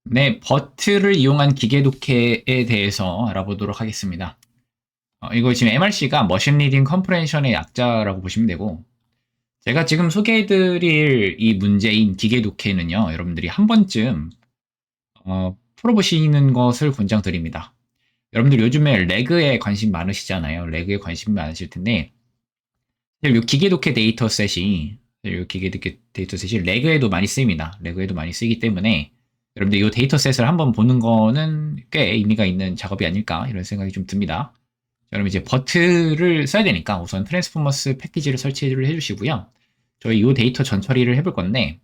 네, 버트를 이용한 기계 독해에 대해서 알아보도록 하겠습니다. 이거 지금 MRC가 머신 리딩 컴프레hen션의 약자라고 보시면 되고, 제가 지금 소개해드릴 이 문제인 기계 독해는요, 여러분들이 한 번쯤 풀어보시는 것을 권장드립니다. 여러분들 요즘에 레그에 관심 많으시잖아요. 레그에 관심 많으실 텐데, 이 기계 독해 데이터셋이 이 기계 독해 데이터셋이 레그에도 많이 쓰입니다. 레그에도 많이 쓰이기 때문에 여러분들 이 데이터셋을 한번 보는 거는 꽤 의미가 있는 작업이 아닐까 이런 생각이 좀 듭니다. 그럼 이제 버트를 써야 되니까 우선 트랜스포머스 패키지를 설치를 해주시고요. 저희 이 데이터 전처리를 해볼 건데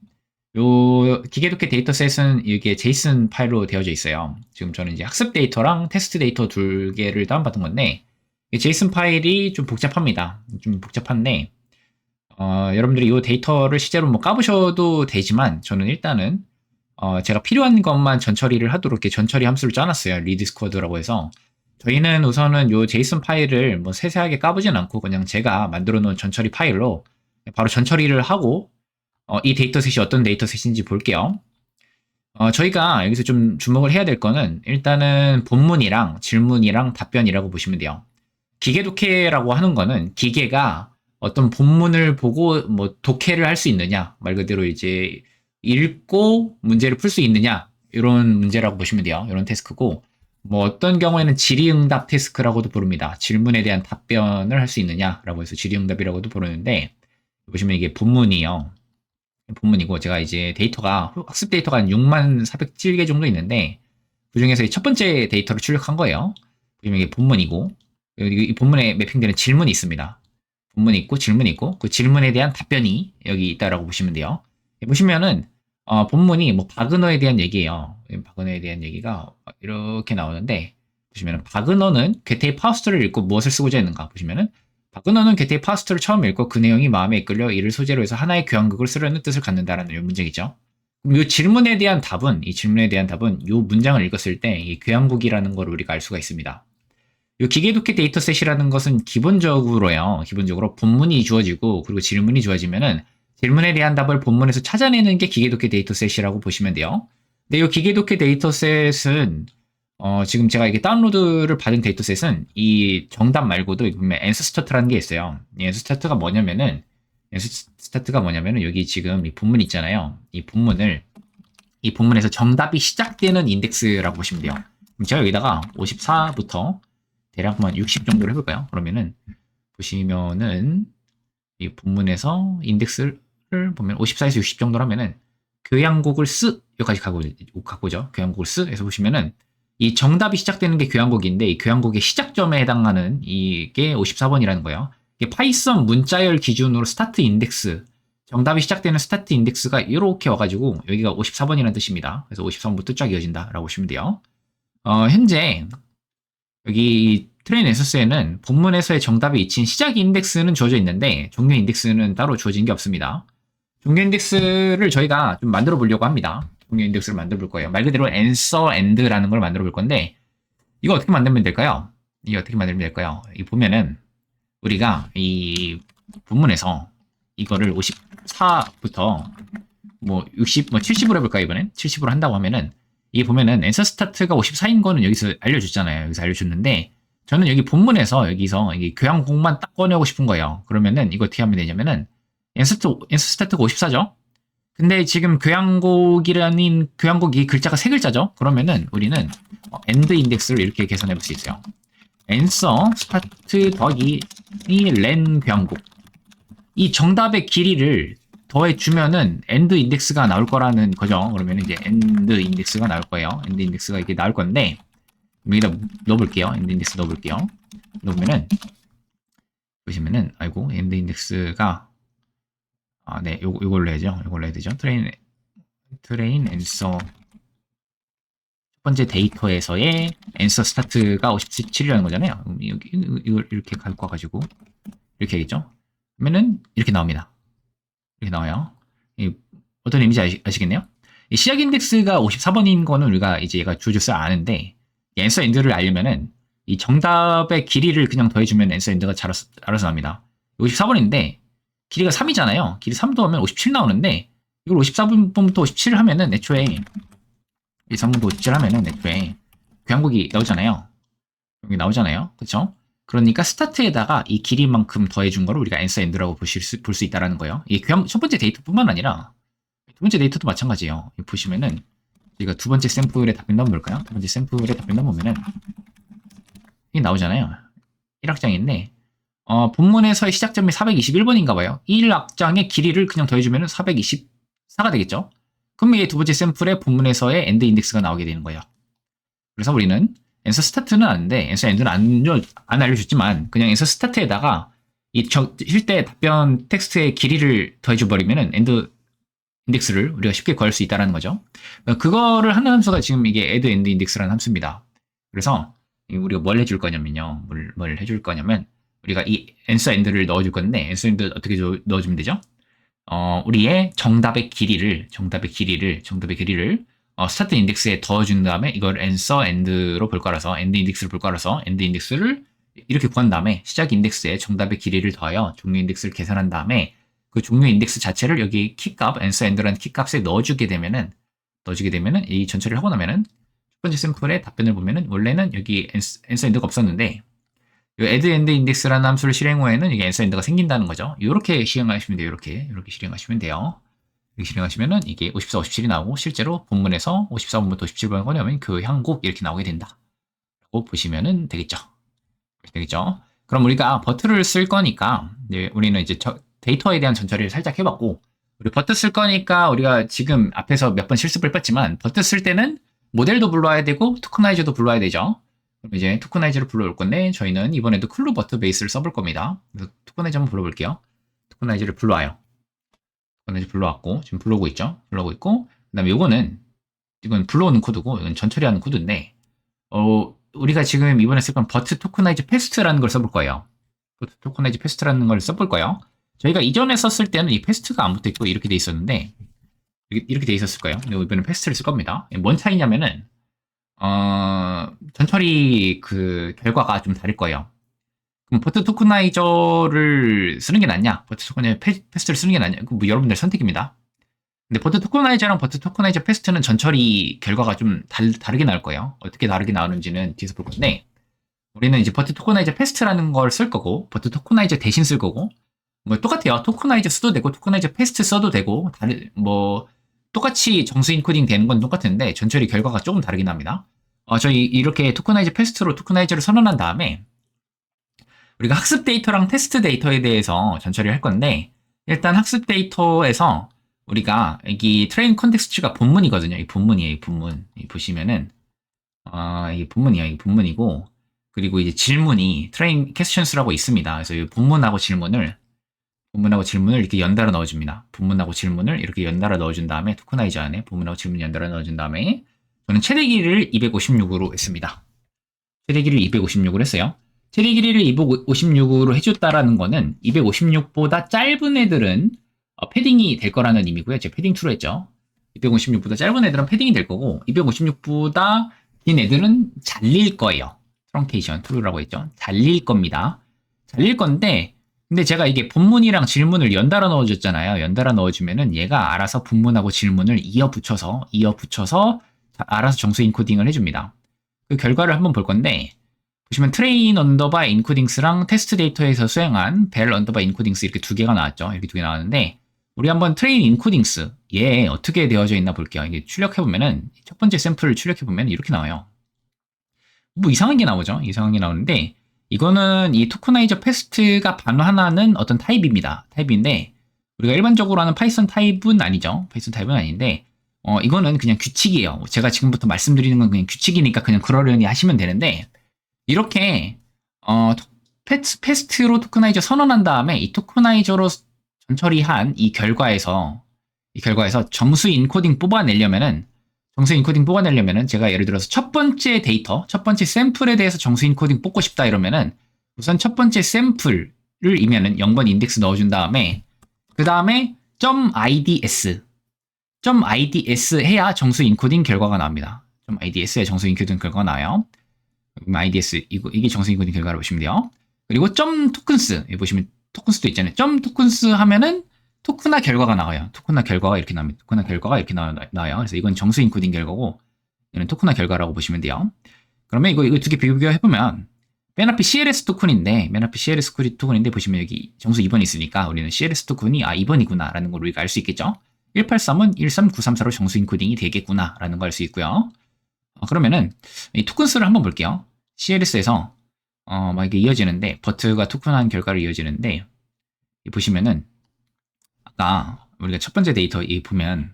요 기계독해 데이터셋은 이게 제이슨 파일로 되어져 있어요. 지금 저는 이제 학습 데이터랑 테스트 데이터 두 개를 다운받은 건데 이 제이슨 파일이 좀 복잡합니다. 좀 복잡한데 여러분들이 이 데이터를 실제로 뭐 까보셔도 되지만 저는 일단은 제가 필요한 것만 전처리를 하도록 이렇게 전처리 함수를 짜놨어요. 리드 스쿼드라고 해서 저희는 우선은 이 제이슨 파일을 뭐 세세하게 까보진 않고 그냥 제가 만들어 놓은 전처리 파일로 바로 전처리를 하고 이 데이터셋이 어떤 데이터셋인지 볼게요. 저희가 여기서 좀 주목을 해야 될 거는 일단은 본문이랑 질문이랑 답변이라고 보시면 돼요. 기계 독해라고 하는 거는 기계가 어떤 본문을 보고 뭐 독해를 할 수 있느냐, 말 그대로 이제 읽고 문제를 풀 수 있느냐, 이런 문제라고 보시면 돼요. 이런 태스크고, 뭐 어떤 경우에는 질의응답 태스크라고도 부릅니다. 질문에 대한 답변을 할 수 있느냐라고 해서 질의응답이라고도 부르는데, 보시면 이게 본문이요. 본문이고, 제가 이제 데이터가, 학습 데이터가 한 6407개 정도 있는데, 그 중에서 첫 번째 데이터를 출력한 거예요. 보시면 이게 본문이고, 이 본문에 매핑되는 질문이 있습니다. 본문이 있고 질문이 있고 그 질문에 대한 답변이 여기 있다라고 보시면 돼요. 보시면은 본문이 뭐 바그너에 대한 얘기예요. 바그너에 대한 얘기가 이렇게 나오는데 보시면은 바그너는 괴테의 파우스트를 읽고 무엇을 쓰고자 했는가 보시면은 바그너는 괴테의 파우스트를 처음 읽고 그 내용이 마음에 이끌려 이를 소재로 해서 하나의 교향곡을 쓰려는 뜻을 갖는다라는 문제이죠. 그럼 이 질문에 대한 답은 이 질문에 대한 답은 이 문장을 읽었을 때 이 교향곡이라는 걸 우리가 알 수가 있습니다. 이 기계독해 데이터셋이라는 것은 기본적으로 본문이 주어지고 그리고 질문이 주어지면은 질문에 대한 답을 본문에서 찾아내는 게 기계독해 데이터셋이라고 보시면 돼요. 근데 이 기계독해 데이터셋은 지금 제가 이게 다운로드를 받은 데이터셋은 이 정답 말고도 보면 앤서스타트라는 게 있어요. 이 앤서스타트가 뭐냐면은 여기 지금 이 본문 있잖아요. 이 본문에서 정답이 시작되는 인덱스라고 보시면 돼요. 그럼 제가 여기다가 54부터 대략 한 60 정도로 해볼까요? 그러면은 보시면은 이 본문에서 인덱스를 보면 54에서 60 정도로 하면은 교향곡을 여기까지 가고죠. 교향곡을 해서 보시면은 이 정답이 시작되는 게 교향곡인데 이 교향곡의 시작점에 해당하는 이게 54번이라는 거예요. 이게 파이썬 문자열 기준으로 스타트 인덱스 정답이 시작되는 스타트 인덱스가 이렇게 와가지고 여기가 54번이라는 뜻입니다. 그래서 53부터 쫙 이어진다라고 보시면 돼요. 현재 여기 트레인 에서스에는 본문에서의 정답이 있친 시작 인덱스는 주어져 있는데 종료 인덱스는 따로 주어진 게 없습니다. 종료 인덱스를 저희가 좀 만들어 보려고 합니다. 종료 인덱스를 만들어 볼 거예요. 말 그대로 answer and라는 걸 만들어 볼 건데 이거 어떻게 만들면 될까요? 이 보면은 우리가 이 본문에서 이거를 54부터 뭐 60, 뭐 70으로 해볼까요, 이번엔? 70으로 한다고 하면은, 이게 보면은, 앤서 스타트가 54인 거는 여기서 알려줬잖아요. 여기서 알려줬는데, 저는 여기 본문에서 여기서 이게 교향곡만 딱 꺼내고 싶은 거예요. 그러면은, 이거 어떻게 하면 되냐면은, 앤서 스타트가 54죠? 근데 지금 교향곡이 글자가 세 글자죠? 그러면은, 우리는, 엔드 인덱스를 이렇게 계산해 볼 수 있어요. 앤서 스타트 더하기 len 교향곡. 이 정답의 길이를 더해주면은 엔드 인덱스가 나올 거라는 거죠. 그러면 이제 엔드 인덱스가 나올 거예요. 엔드 인덱스가 이렇게 나올 건데 여기다 넣어볼게요. 엔드 인덱스 넣어볼게요. 넣으면은 보시면은 아이고 엔드 인덱스가 네 요걸로 해야죠. 요걸로 해야 되죠. 트레인 앤서 첫 번째 데이터에서의 앤서 스타트가 57이라는 거잖아요. 이걸 이렇게 갖고 와가지고 이렇게 하겠죠. 그러면은 이렇게 나옵니다. 이렇게 나와요. 어떤 의미인지 아시겠네요? 이 시작 인덱스가 54번인 거는 우리가 이제 얘가 주어줄 아는데 앤서 엔드를 알려면은 이 정답의 길이를 그냥 더해주면 앤서 엔드가 알아서 납니다. 54번인데 길이가 3이잖아요. 길이 3 더하면 57 나오는데 이걸 54번부터 57을 하면은 애초에 여기서 한번 도출하면은 애초에 교향곡이 나오잖아요. 여기 나오잖아요. 그쵸? 그러니까 스타트에다가 이 길이만큼 더해준 거를 우리가 answer and라고 볼 수 있다라는 거예요. 이게 첫 번째 데이터뿐만 아니라 두 번째 데이터도 마찬가지예요. 보시면은 우리가 두 번째 샘플에 답변 한번 볼까요? 두 번째 샘플에 답변 한번 보면은 이게 나오잖아요. 1악장인데 본문에서의 시작점이 421번인가 봐요. 1악장의 길이를 그냥 더해주면은 424가 되겠죠? 그럼 이게 두 번째 샘플의 본문에서의 end 인덱스가 나오게 되는 거예요. 그래서 우리는 엔서 스타트는 아는데 엔서 엔드는 안 알려줬지만 그냥 엔서 스타트에다가 쉴때 답변 텍스트의 길이를 더해줘 버리면은 엔드 인덱스를 우리가 쉽게 구할 수 있다는 거죠. 그거를 하는 함수가 지금 이게 add end index라는 함수입니다. 그래서 우리가 뭘 해줄 거냐면요. 뭘 해줄 거냐면 우리가 이 answer and를 넣어줄 건데 answer and 어떻게 넣어주면 되죠? 우리의 정답의 길이를 스타트 인덱스에 더해준 다음에 이걸 answer and로 볼 거라서 end 인덱스를 볼 거라서 end 인덱스를 이렇게 구한 다음에 시작 인덱스에 정답의 길이를 더하여 종료 인덱스를 계산한 다음에 그 종료 인덱스 자체를 여기 키값 answer and라는 키값에 넣어주게 되면은 이 전처리를 하고 나면은 첫 번째 샘플의 답변을 보면은 원래는 여기 answer and가 없었는데 이 add end index라는 함수를 실행 후에는 이게 answer and가 생긴다는 거죠. 이렇게 실행하시면 돼요. 이렇게 실행하시면 돼요. 이렇게 실행하시면은 이게 54, 57이 나오고 실제로 본문에서 54번부터 57번 꺼내면 교향곡 이렇게 나오게 된다. 라고 보시면은 되겠죠. 그럼 우리가 버트를 쓸 거니까 우리는 이제 데이터에 대한 전처리를 살짝 해봤고 우리 버트 쓸 거니까 우리가 지금 앞에서 몇 번 실습을 해봤지만 버트 쓸 때는 모델도 불러야 되고 토커나이저도 불러야 되죠. 그럼 이제 토커나이저를 불러올 건데 저희는 이번에도 클루 버트 베이스를 써볼 겁니다. 그래서 토커나이저 한번 불러볼게요. 토커나이저를 불러와요. 토커나이저 불러왔고 지금 불러오고 있죠. 불러오고 있고 그 다음에 이건 불러오는 코드고 이건 전처리하는 코드인데 우리가 지금 이번에 쓸 건 버트 토커나이즈 패스트라는 걸 써볼 거예요. 버트 토커나이즈 패스트라는 걸 써볼 거예요. 저희가 이전에 썼을 때는 이 패스트가 안 붙어있고 이렇게 돼 있었는데 이렇게 돼 있었을 거예요. 근데 이번엔 패스트를 쓸 겁니다. 뭔 차이냐면은 전처리 그 결과가 좀 다를 거예요. 그럼 버트 토커나이저를 쓰는 게 낫냐? 버트 토커나이저 패스트를 쓰는 게 낫냐? 뭐 여러분들 선택입니다. 근데 버트 토커나이저랑 버트 토커나이저 패스트는 전처리 결과가 좀 다르게 나올 거예요. 어떻게 다르게 나오는지는 뒤에서 볼 건데 우리는 이제 버트 토커나이저 패스트라는 걸 쓸 거고 버트 토커나이저 대신 쓸 거고 뭐 똑같아요. 토커나이저 써도 되고 토커나이저 패스트 써도 되고 똑같이 정수 인코딩 되는 건 똑같은데 전처리 결과가 조금 다르긴 합니다. 저희 이렇게 토커나이저 패스트로 토커나이저를 선언한 다음에 우리가 학습 데이터랑 테스트 데이터에 대해서 전처리를 할 건데 일단 학습 데이터에서 우리가 여기 트레인 컨텍스트가 본문이거든요. 이 본문이에요. 이 본문. 보시면은 이게 본문이에요. 이게 본문이고 그리고 이제 질문이 트레인 퀘스천스라고 있습니다. 그래서 이 본문하고 질문을 이렇게 연달아 넣어줍니다. 본문하고 질문을 이렇게 연달아 넣어준 다음에 토커나이저 안에 본문하고 질문 연달아 넣어준 다음에 저는 최대 길이를 256으로 했습니다. 최대 길이를 256으로 했어요. 최대 길이를 256으로 해줬다라는 거는 256보다 짧은 애들은 패딩이 될 거라는 의미고요. 제가 패딩 2로 했죠. 256보다 짧은 애들은 패딩이 될 거고 256보다 긴 애들은 잘릴 거예요. 트렁케이션 툴이라고 했죠. 잘릴 겁니다. 잘릴 건데 근데 제가 이게 본문이랑 질문을 연달아 넣어줬잖아요. 연달아 넣어주면은 얘가 알아서 본문하고 질문을 이어 붙여서 알아서 정수 인코딩을 해줍니다. 그 결과를 한번 볼 건데 보시면 트레인 언더바 인코딩스랑 테스트 데이터에서 수행한 벨 언더바 인코딩스 이렇게 두 개가 나왔죠. 이렇게 두 개 나왔는데 우리 한번 트레인 인코딩스 얘 어떻게 되어져 있나 볼게요. 이게 출력해보면은 첫 번째 샘플을 출력해보면 이렇게 나와요. 뭐 이상한 게 나오죠. 이상한 게 나오는데 이거는 이 토커나이저 패스트가 반환하는 어떤 타입입니다. 타입인데 우리가 일반적으로 하는 파이썬 타입은 아니죠. 파이썬 타입은 아닌데 이거는 그냥 규칙이에요. 제가 지금부터 말씀드리는 건 그냥 규칙이니까 그냥 그러려니 하시면 되는데 이렇게 패스트로 토커나이저 선언한 다음에 이 토커나이저로 전처리한 이 결과에서 정수 인코딩 뽑아내려면은 제가 예를 들어서 첫 번째 데이터, 첫 번째 샘플에 대해서 정수 인코딩 뽑고 싶다 이러면은 우선 첫 번째 샘플을 이면은 0번 인덱스 넣어준 다음에 그 다음에 .ids 해야 정수 인코딩 결과가 나옵니다. .ids에 정수 인코딩 결과가 나와요. ids 이게 정수 인코딩 결과를 보시면 돼요. 그리고 .tokens 여기 보시면 토큰스도 있잖아요. .tokens 하면은 토크나 결과가 나와요. 토크나 결과가 이렇게 나옵니다. 토크나 결과가 이렇게 나와요. 그래서 이건 정수 인코딩 결과고 이런 토큰화 결과라고 보시면 돼요. 그러면 이거 두 개 비교해보면 맨 앞에 CLS 토큰인데 보시면 여기 정수 2번이 있으니까 우리는 CLS 토큰이 2번이구나 라는 걸 우리가 알 수 있겠죠. 183은 13934로 정수 인코딩이 되겠구나 라는 걸 알 수 있고요. 그러면은 이 토큰 수를 한번 볼게요. CLS에서 막 이게 이어지는데 버트가 토큰한 결과로 이어지는데 보시면은 아까 우리가 첫 번째 데이터 보면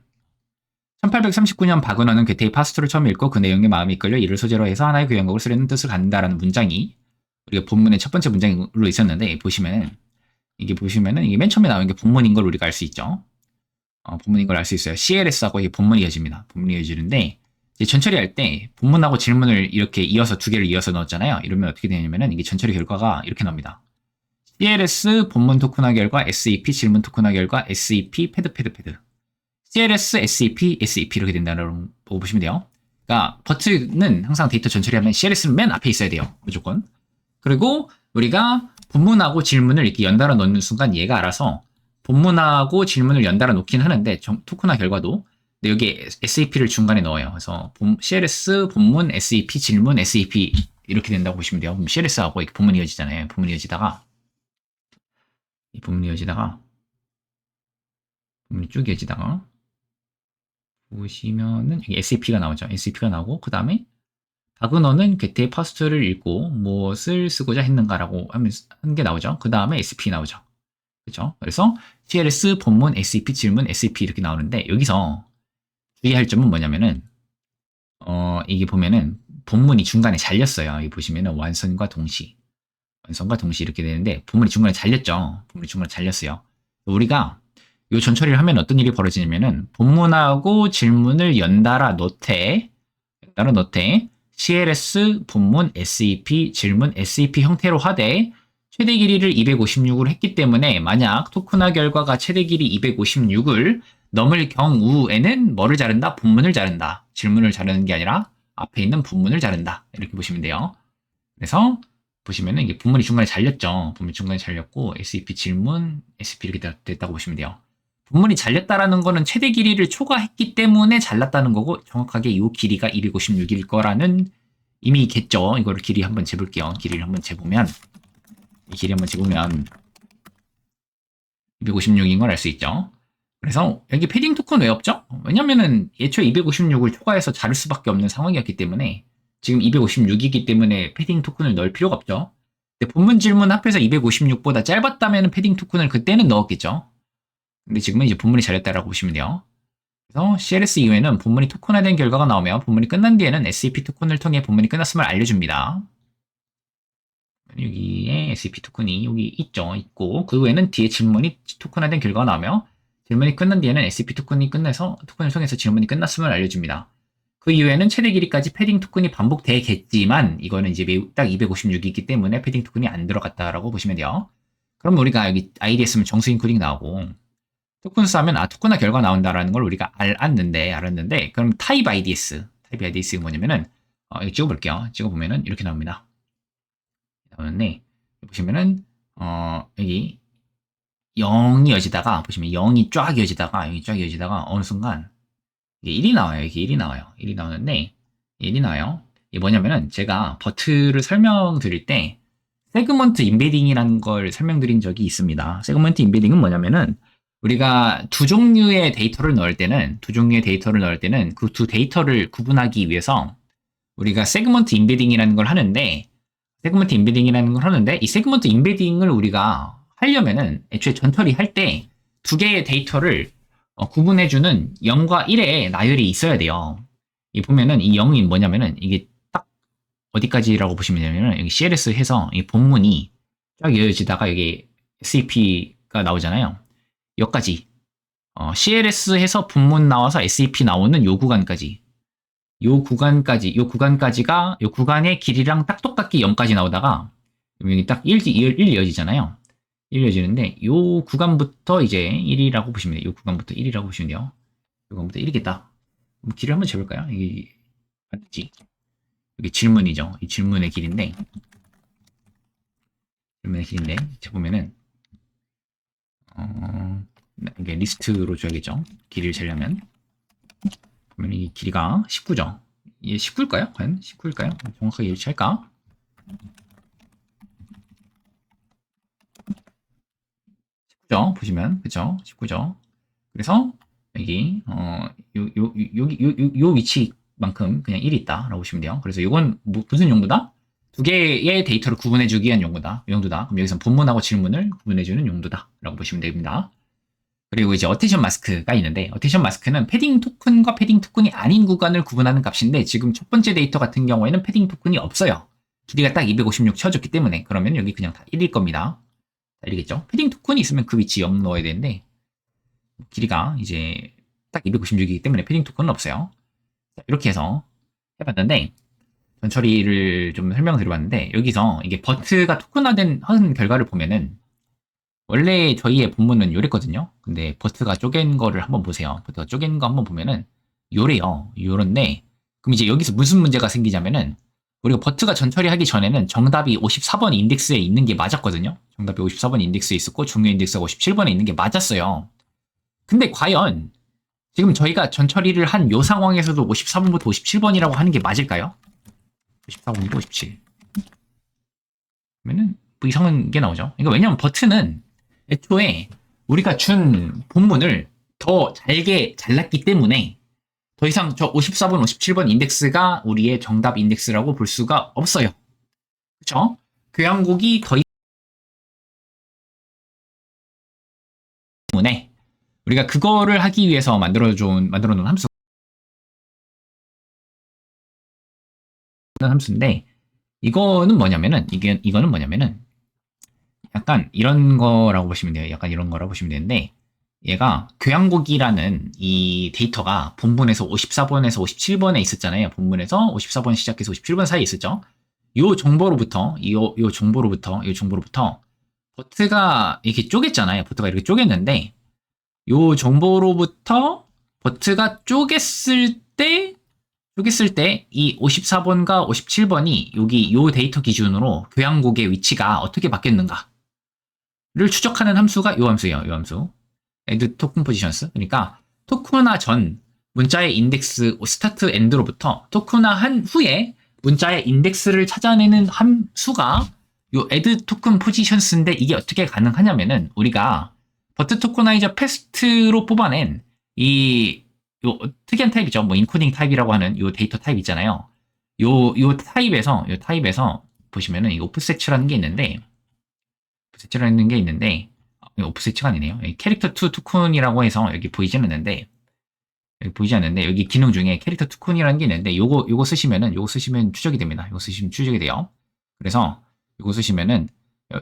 1839년 박은호는 괴테의 파스토를 처음 읽고 그 내용에 마음이 이끌려 이를 소재로 해서 하나의 교향곡을 쓰려는 뜻을 갖는다라는 문장이 우리가 본문의 첫 번째 문장으로 있었는데 보시면은 이게 맨 처음에 나오는 게 본문인 걸 우리가 알 수 있죠. 본문인 걸 알 수 있어요. CLS하고 이게 본문이 이어집니다. 본문이 이어지는데 이제 전처리할 때 본문하고 질문을 이렇게 이어서 두 개를 이어서 넣었잖아요. 이러면 어떻게 되냐면은 이게 전처리 결과가 이렇게 나옵니다. CLS 본문 토큰화 결과 SEP 질문 토큰화 결과 SEP 패드 CLS SEP 이렇게 된다는 거 보시면 돼요. 그러니까 버트는 항상 데이터 전처리하면 CLS는 맨 앞에 있어야 돼요. 무조건. 그리고 우리가 본문하고 질문을 이렇게 연달아 넣는 순간 얘가 알아서 본문하고 질문을 연달아 놓긴 하는데 토큰화 결과도 근데 여기 SEP를 중간에 넣어요. 그래서 CLS 본문 SEP 질문 SEP 이렇게 된다고 보시면 돼요. 그럼 CLS하고 이렇게 본문이 이어지잖아요. 본문이 이어지다가 본문이 쭉 이어지다가 보시면은 여기 SEP가 나오죠. SEP가 나오고 그 다음에 박은호는 괴테의 파스토를 읽고 무엇을 쓰고자 했는가라고 한 게 나오죠. 그 다음에 SEP 나오죠. 그렇죠? 그래서 CLS 본문 SEP 질문 SEP 이렇게 나오는데 여기서 주의할 점은 뭐냐면은 이게 보면은 본문이 중간에 잘렸어요. 여기 보시면은 완성과 동시 이렇게 되는데 본문이 중간에 잘렸죠. 본문이 중간에 잘렸어요. 우리가 이 전처리를 하면 어떤 일이 벌어지냐면은 본문하고 질문을 연달아 넣되 CLS 본문 SEP 질문 SEP 형태로 하되 최대 길이를 256으로 했기 때문에 만약 토큰화 결과가 최대 길이 256을 넘을 경우에는 뭐를 자른다? 본문을 자른다. 질문을 자르는 게 아니라 앞에 있는 본문을 자른다. 이렇게 보시면 돼요. 그래서 보시면은 이게 본문이 중간에 잘렸죠. 본문이 중간에 잘렸고 SEP 질문 SEP 이렇게 됐다고 보시면 돼요. 본문이 잘렸다라는 거는 최대 길이를 초과했기 때문에 잘랐다는 거고 정확하게 이 길이가 256일 거라는 의미겠죠. 이거를 길이 한번 재볼게요. 길이를 한번 재보면 이 길이 한번 재보면 256인 걸 알 수 있죠. 그래서 여기 패딩 토큰 왜 없죠? 왜냐면은 애초에 256을 초과해서 자를 수밖에 없는 상황이었기 때문에 지금 256이기 때문에 패딩 토큰을 넣을 필요가 없죠. 근데 본문 질문 합해서 256보다 짧았다면 패딩 토큰을 그때는 넣었겠죠. 근데 지금은 이제 본문이 잘렸다라고 보시면 돼요. 그래서 CLS 이후에는 본문이 토큰화된 결과가 나오면 본문이 끝난 뒤에는 SEP 토큰을 통해 본문이 끝났음을 알려줍니다. 여기에 SEP 토큰이 여기 있고 그 후에는 뒤에 질문이 토큰화된 결과가 나오며 질문이 끝난 뒤에는 SEP 토큰을 통해서 질문이 끝났음을 알려줍니다. 그 이후에는 최대 길이까지 패딩 토큰이 반복되겠지만 이거는 이제 딱 256이기 때문에 패딩 토큰이 안 들어갔다라고 보시면 돼요. 그럼 우리가 여기 IDS면 정수 인코딩 나오고 토큰 수하면 토큰화 결과 나온다라는 걸 우리가 알았는데 그럼 타입 IDS가 뭐냐면은 이거 찍어볼게요. 찍어보면은 이렇게 나옵니다. 나오는데 보시면은 여기 0이 이어지다가 보시면 0이 쫙 이어지다가 어느 순간 이게 1이 나와요. 이게 1이 나와요. 1이 나오는데 1이 나와요. 이게 뭐냐면은 제가 버트를 설명드릴 때 세그먼트 임베딩이라는 걸 설명드린 적이 있습니다. 세그먼트 임베딩은 뭐냐면은 우리가 두 종류의 데이터를 넣을 때는 그 두 데이터를 구분하기 위해서 우리가 세그먼트 임베딩이라는 걸 하는데 이 세그먼트 임베딩을 우리가 하려면은 애초에 전처리 할 때 두 개의 데이터를 구분해주는 0과 1의 나열이 있어야 돼요. 이 보면은 이 0이 뭐냐면은 이게 딱 어디까지라고 보시면 되냐면은 여기 CLS 해서 이 본문이 쫙 이어지다가 여기 SEP가 나오잖아요. 여기까지 CLS 해서 본문 나와서 SEP 나오는 요 구간까지 요 구간의 길이랑 딱 똑같게 0까지 나오다가 여기 딱 1 이어지잖아요. 1 이어지는데 요 구간부터 이제 1이라고 보시면 돼요. 요 구간부터 1이라고 보시면 돼요. 요 구간부터 1이겠다. 길이를 한번 재볼까요? 이게 맞지? 여기 질문이죠. 이 질문의 길인데 재보면은 이게 리스트로 줘야겠죠. 길이를 재려면 보면 이 길이가 19죠. 얘 19일까요? 과연 19일까요? 정확하게 일치할까? 보시면 그죠? 19죠. 그래서 여기 요 위치만큼 그냥 1이 있다라고 보시면 돼요. 그래서 이건 무슨 용도다? 두 개의 데이터를 구분해주기 위한 용도다. 용도다. 그럼 여기서 본문하고 질문을 구분해주는 용도다라고 보시면 됩니다. 그리고 이제 어테이션 마스크가 있는데 어테이션 마스크는 패딩 토큰과 패딩 토큰이 아닌 구간을 구분하는 값인데 지금 첫 번째 데이터 같은 경우에는 패딩 토큰이 없어요. 길이가 딱 256 채워졌기 때문에 그러면 여기 그냥 다 1일 겁니다. 1이겠죠? 패딩 토큰이 있으면 그 위치 0 넣어야 되는데 길이가 이제 딱 256이기 때문에 패딩 토큰은 없어요. 이렇게 해서 해봤는데 전처리를 좀 설명드려봤는데 여기서 이게 버트가 토큰화된 한 결과를 보면은 원래 저희의 본문은 요랬거든요. 근데 버트가 쪼갠 거를 한번 보세요. 버트가 쪼갠 거 한번 보면은 요래요. 요런데 그럼 이제 여기서 무슨 문제가 생기냐면은 우리가 버트가 전처리하기 전에는 정답이 54번 인덱스에 있는 게 맞았거든요. 정답이 54번 인덱스에 있었고 중요 인덱스가 57번에 있는 게 맞았어요. 근데 과연 지금 저희가 전처리를 한 요 상황에서도 54번부터 57번이라고 하는 게 맞을까요? 54번부터 57. 그러면은 뭐 이상한 게 나오죠. 그러니까 왜냐면 버트는 애초에 우리가 준 본문을 더 잘게 잘랐기 때문에 더 이상 저 54번, 57번 인덱스가 우리의 정답 인덱스라고 볼 수가 없어요. 그쵸? 교양곡이 더 때문에 우리가 그거를 하기 위해서 만들어 놓은 함수인데 이거는 뭐냐면은 약간 이런 거라고 보시면 돼요. 약간 이런 거라고 보시면 되는데 얘가 교양곡이라는 이 데이터가 본문에서 54번에서 57번에 있었잖아요. 본문에서 54번 시작해서 57번 사이에 있었죠. 요 정보로부터 버트가 이렇게 쪼갰잖아요. 버트가 이렇게 쪼갰는데 요 정보로부터 버트가 쪼갰을 때 이 54번과 57번이 여기 요 데이터 기준으로 교양곡의 위치가 어떻게 바뀌었는가를 추적하는 함수가 요 함수예요. 요 함수. add token positions. 그러니까 토큰화 전 문자의 인덱스 스타트 엔드로부터 토큰화한 후에 문자의 인덱스를 찾아내는 함수가 요 add token positions인데 이게 어떻게 가능하냐면은 우리가 버트 토커나이저 패스트로 뽑아낸 요 특이한 타입이죠. 뭐 인코딩 타입이라고 하는 요 데이터 타입 있잖아요. 요 타입에서 보시면은 이 오프셋이라는 게 있는데 오프셋가 아니네요. 캐릭터 투 토큰이라고 해서 여기 보이지 않는데 여기 기능 중에 캐릭터 토큰이라는 게 있는데 요거 쓰시면 추적이 됩니다. 요거 쓰시면 추적이 돼요. 그래서 요거 쓰시면은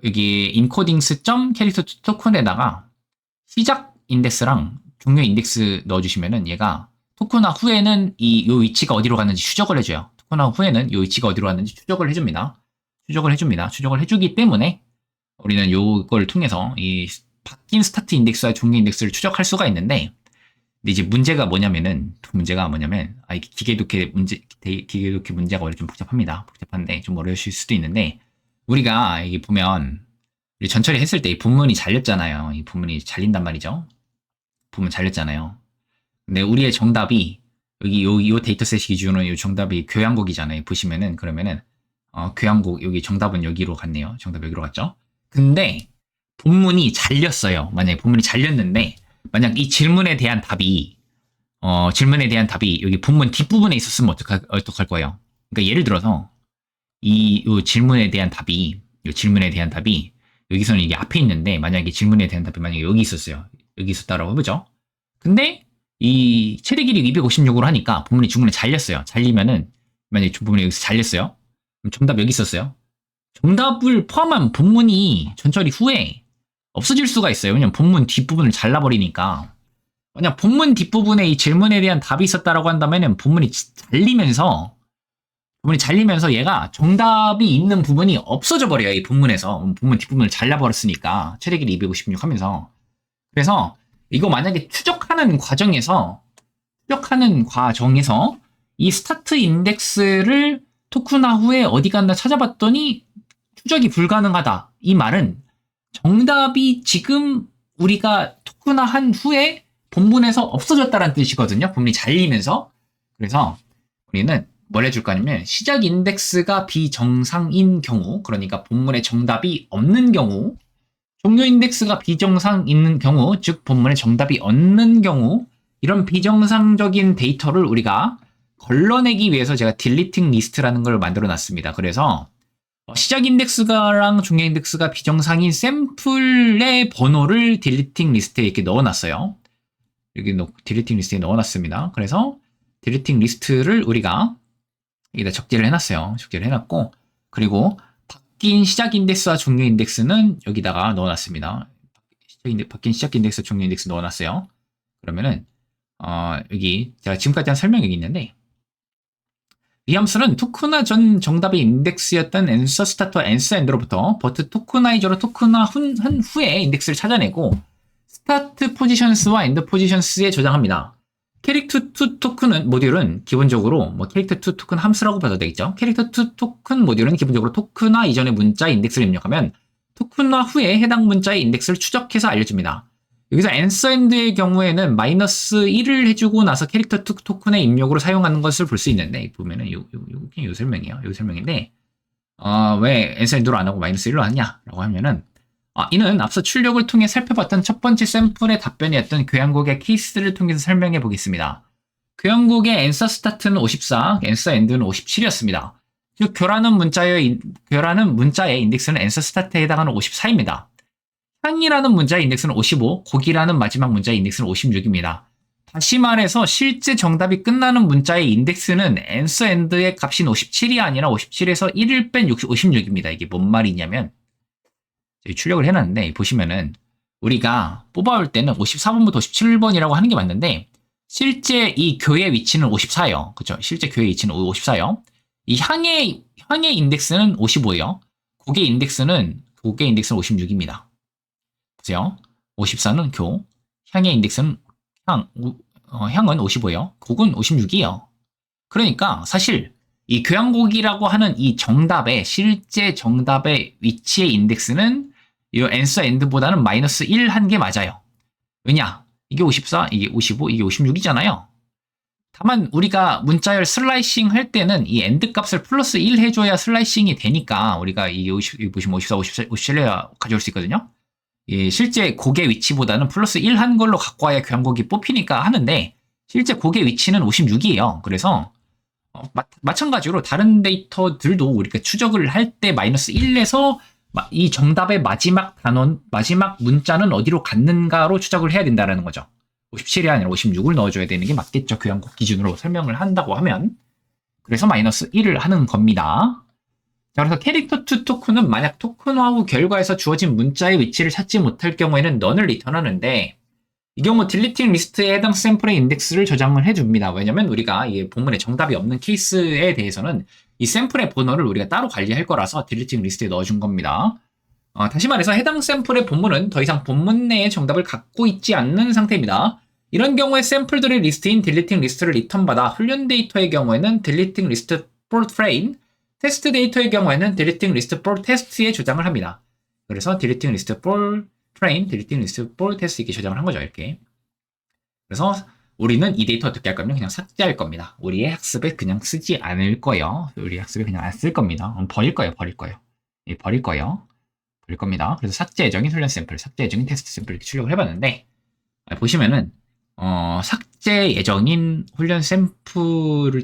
여기 인코딩스 점 캐릭터 투 토큰에다가 시작 인덱스랑 종료 인덱스 넣어주시면은 얘가 토큰화 후에는 요 위치가 어디로 갔는지 추적을 해줘요. 토큰화 후에는 요 위치가 어디로 갔는지 추적을 해줍니다. 추적을 해주기 때문에 우리는 요걸 통해서 이 바뀐 스타트 인덱스와 종료 인덱스를 추적할 수가 있는데 근데 이제 문제가 뭐냐면 기계독해 문제가 원래 좀 복잡한데 좀 어려우실 수도 있는데 우리가 이게 보면 우리 전처리 했을 때 이 본문이 잘렸잖아요. 이 본문이 잘린단 말이죠. 본문 잘렸잖아요. 근데 우리의 정답이 여기 요 데이터셋 기준으로 요 정답이 교양곡이잖아요. 보시면은 그러면은 교양곡 여기 정답은 여기로 갔네요. 정답 여기로 갔죠. 근데 본문이 잘렸어요. 만약에 본문이 잘렸는데 만약 이 질문에 대한 답이 여기 본문 뒷부분에 있었으면 어떡할 거예요? 그러니까 예를 들어서 요 질문에 대한 답이 여기서는 이게 앞에 있는데 만약에 질문에 대한 답이 만약에 여기 있었어요. 여기 있었다라고 해보죠. 근데 이 최대 길이 256으로 하니까 본문이 중간에 잘렸어요. 잘리면은 만약에 본문이 여기서 잘렸어요. 그럼 정답 여기 있었어요. 정답을 포함한 본문이 전처리 후에 없어질 수가 있어요. 왜냐면 본문 뒷부분을 잘라버리니까. 만약 본문 뒷부분에 이 질문에 대한 답이 있었다라고 한다면은 본문이 잘리면서 얘가 정답이 있는 부분이 없어져 버려요. 이 본문에서. 본문 뒷부분을 잘라버렸으니까. 최대 길이 256 하면서. 그래서 이거 만약에 추적하는 과정에서 이 스타트 인덱스를 토큰화 후에 어디 갔나 찾아봤더니 추적이 불가능하다. 이 말은 정답이 지금 우리가 토큰화한 후에 본문에서 없어졌다는 뜻이거든요. 본문이 잘리면서. 그래서 우리는 뭘 해줄 거냐면 시작 인덱스가 비정상인 경우, 그러니까 본문에 정답이 없는 경우, 종료 인덱스가 비정상인 경우, 즉 본문에 정답이 없는 경우, 이런 비정상적인 데이터를 우리가 걸러내기 위해서 제가 딜리팅 리스트라는 걸 만들어 놨습니다. 그래서 시작 인덱스가랑 종료 인덱스가 비정상인 샘플의 번호를 딜리팅 리스트에 이렇게 넣어놨어요. 여기 딜리팅 리스트에 넣어놨습니다. 그래서 딜리팅 리스트를 우리가 여기다 적재를 해놨어요. 적재를 해놨고, 그리고 바뀐 시작 인덱스와 종료 인덱스는 여기다가 넣어놨습니다. 바뀐 시작 인덱스, 종료 인덱스 넣어놨어요. 그러면은 여기 제가 지금까지 한 설명이 있는데, 이 함수는 토크나 전 정답의 인덱스였던 answer start와 answer end로부터 버트 토크나이저로 토크나한 후에 인덱스를 찾아내고 스타트 포지션스와 엔드 포지션스에 저장합니다. 캐릭터 2 토큰 모듈은 기본적으로 캐릭터 2 토큰 함수라고 봐도 되겠죠. 캐릭터 2 토큰 모듈은 기본적으로 토크나 이전의 문자의 인덱스를 입력하면 토크나 후에 해당 문자의 인덱스를 추적해서 알려줍니다. 여기서 answer end의 경우에는 마이너스 1을 해주고 나서 캐릭터 2 토큰의 입력으로 사용하는 것을 볼 수 있는데, 보면은 요 설명이에요. 요 설명인데, 왜 answer end로 안 하고 마이너스 1로 하냐라고 하면은, 이는 앞서 출력을 통해 살펴봤던 첫 번째 샘플의 답변이었던 교양곡의 케이스를 통해서 설명해 보겠습니다. 교양곡의 answer start는 54, answer end는 57이었습니다. 즉, 교라는 문자의 인덱스는 answer start에 해당하는 54입니다. 향이라는 문자의 인덱스는 55, 곡이라는 마지막 문자의 인덱스는 56입니다. 다시 말해서 실제 정답이 끝나는 문자의 인덱스는 answer end의 값인 57이 아니라 57에서 1을 뺀 56입니다. 이게 뭔 말이냐면, 출력을 해놨는데 보시면은 우리가 뽑아올 때는 54번부터 57번이라고 하는 게 맞는데 실제 이 교의 위치는 54예요. 그렇죠? 실제 교의 위치는 54예요. 이 향의 인덱스는 55예요. 곡의 인덱스는 56입니다. 보세요. 54는 교, 향의 인덱스는 향은 55예요. 곡은 56이에요. 그러니까 사실 이 교향곡이라고 하는 이 정답의 실제 정답의 위치의 인덱스는 이 answer end보다는 마이너스 1 한 게 맞아요. 왜냐? 이게 54, 이게 55, 이게 56이잖아요. 다만 우리가 문자열 슬라이싱 할 때는 이 end 값을 플러스 1 해줘야 슬라이싱이 되니까 우리가 이게 50, 보시면 54, 57에 가져올 수 있거든요. 이 실제 곡의 위치보다는 플러스 1 한 걸로 갖고 와야 교향곡이 뽑히니까 하는데 실제 곡의 위치는 56이에요. 그래서 마찬가지로 다른 데이터들도 우리가 추적을 할 때 마이너스 1에서 이 정답의 마지막 단원, 마지막 문자는 어디로 갔는가로 추적을 해야 된다는 거죠. 57이 아니라 56을 넣어줘야 되는 게 맞겠죠. 교향곡 기준으로 설명을 한다고 하면. 그래서 마이너스 1을 하는 겁니다. 자, 그래서 캐릭터 2 토큰은 만약 토큰화 후 결과에서 주어진 문자의 위치를 찾지 못할 경우에는 none을 리턴하는데 이 경우 딜리팅 리스트에 해당 샘플의 인덱스를 저장을 해줍니다. 왜냐면 우리가 이 본문에 정답이 없는 케이스에 대해서는 이 샘플의 번호를 우리가 따로 관리할 거라서 딜리팅 리스트에 넣어준 겁니다. 다시 말해서 해당 샘플의 본문은 더 이상 본문 내의 정답을 갖고 있지 않는 상태입니다. 이런 경우에 샘플들의 리스트인 딜리팅 리스트를 리턴받아 훈련 데이터의 경우에는 딜리팅 리스트 for train, 테스트 데이터의 경우에는 딜리팅 리스트 for test에 저장을 합니다. 그래서 딜리팅 리스트 for train, 딜리팅 리스트 for test 이렇게 저장을 한 거죠. 이렇게. 그래서 우리는 이 데이터 어떻게 할 거면 그냥 삭제할 겁니다. 우리의 학습에 그냥 쓰지 않을 거예요. 우리 학습에 그냥 안 쓸 겁니다. 버릴 거예요. 예, 버릴 겁니다. 그래서 삭제 예정인 훈련 샘플, 삭제 예정인 테스트 샘플 이렇게 출력을 해봤는데 보시면은 삭제 예정인 훈련 샘플을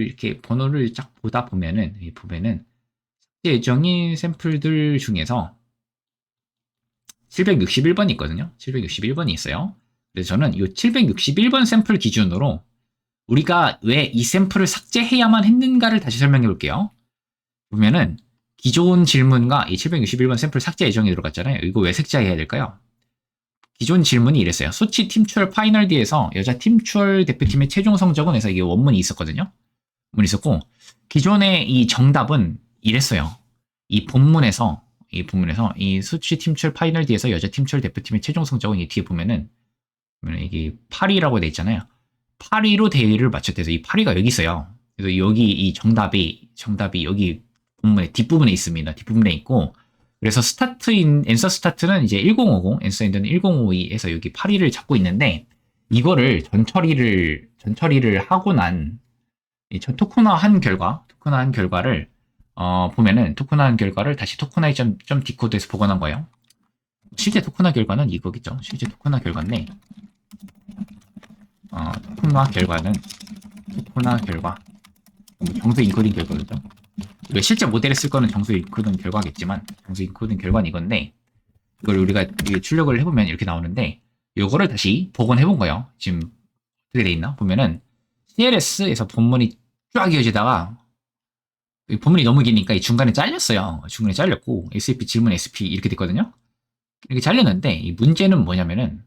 이렇게 번호를 쫙 보다 보면은 삭제 예정인 샘플들 중에서 761번이 있거든요. 761번이 있어요. 그래서 저는 이 761번 샘플 기준으로 우리가 왜 이 샘플을 삭제해야만 했는가를 다시 설명해 볼게요. 보면은 기존 질문과 이 761번 샘플 삭제 예정이 들어갔잖아요. 이거 왜 삭제해야 될까요? 기존 질문이 이랬어요. 소치 팀추얼 파이널 D에서 여자 팀추얼 대표팀의 최종 성적은 해서 이게 원문이 있었거든요. 원문이 있었고 기존의 이 정답은 이랬어요. 이 본문에서 이 소치 팀추얼 파이널 D에서 여자 팀추얼 대표팀의 최종 성적은 이 뒤에 보면은 이게 8위라고 돼 있잖아요. 8위로 대회를 마쳤대서 이 8위가 여기 있어요. 그래서 여기 이 정답이 여기 본문의 뒷부분에 있습니다. 뒷부분에 있고 그래서 엔서 스타트는 이제 1050, 엔서 엔드는 1052에서 여기 8위를 잡고 있는데 이거를 전처리를 하고 난 저 토큰화한 결과를 보면은 토큰화한 결과를 다시 토큰화이.디코드에서 복원한 거예요. 실제 토큰화 결과는 이거겠죠. 실제 토큰화 결과인데 토큰화 결과 정수 인코딩 결과죠. 실제 모델에 쓸 거는 정수 인코딩 결과겠지만 정수 인코딩 결과는 이건데 이걸 우리가 출력을 해보면 이렇게 나오는데 요거를 다시 복원해 본 거예요. 지금 어떻게 돼 있나 보면은 CLS에서 본문이 쫙 이어지다가 본문이 너무 기니까 이 중간에 잘렸어요. 중간에 잘렸고 SAP 질문 SP 이렇게 됐거든요. 이렇게 잘렸는데 이 문제는 뭐냐면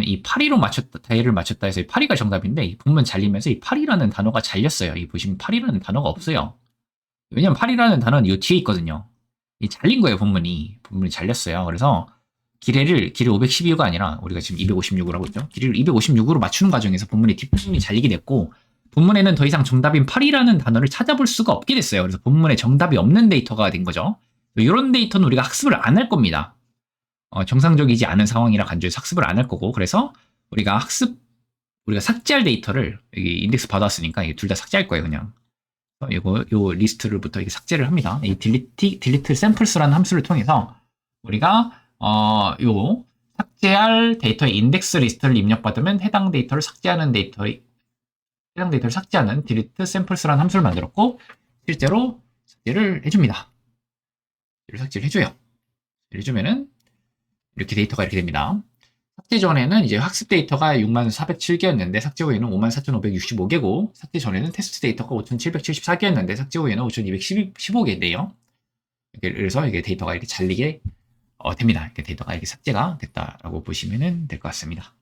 이 파리로 맞췄다, 다이를 맞췄다 해서 이 파리가 정답인데 이 본문 잘리면서 이 파리라는 단어가 잘렸어요. 이 보시면 파리라는 단어가 없어요. 왜냐면 파리라는 단어는 이 뒤에 있거든요. 이 잘린 거예요, 본문이 잘렸어요. 그래서 길이를 512가 아니라 우리가 지금 256으로 하고 있죠. 길이를 256으로 맞추는 과정에서 본문이 뒷부분이 잘리게 됐고 본문에는 더 이상 정답인 8이라는 단어를 찾아볼 수가 없게 됐어요. 그래서 본문에 정답이 없는 데이터가 된 거죠. 이런 데이터는 우리가 학습을 안 할 겁니다. 정상적이지 않은 상황이라 간주해서 학습을 안 할 거고 그래서 우리가 삭제할 데이터를 여기 인덱스 받았으니까 둘 다 삭제할 거예요, 그냥. 요 리스트를부터 이렇게 삭제를 합니다. 이 delete samples라는 함수를 통해서 우리가 요 삭제할 데이터의 인덱스 리스트를 입력받으면 해당 데이터를 삭제하는 delete samples라는 함수를 만들었고 실제로 삭제를 해줍니다. 삭제를 해줘요. 해주면은 이렇게 데이터가 이렇게 됩니다. 삭제 전에는 이제 학습 데이터가 6407개였는데 삭제 후에는 54565개고 삭제 전에는 테스트 데이터가 5774개였는데 삭제 후에는 5215개인데요. 그래서 이게 데이터가 이렇게 잘리게 됩니다. 이렇게 데이터가 이렇게 삭제가 됐다라고 보시면 될 것 같습니다.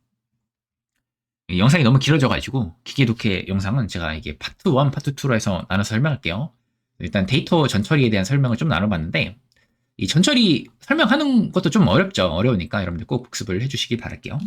영상이 너무 길어져가지고 기계독해 영상은 제가 이게 파트 1, 파트 2로 해서 나눠서 설명할게요. 일단 데이터 전처리에 대한 설명을 좀 나눠봤는데 이 전처리 설명하는 것도 좀 어렵죠. 어려우니까 여러분들 꼭 복습을 해주시기 바랄게요.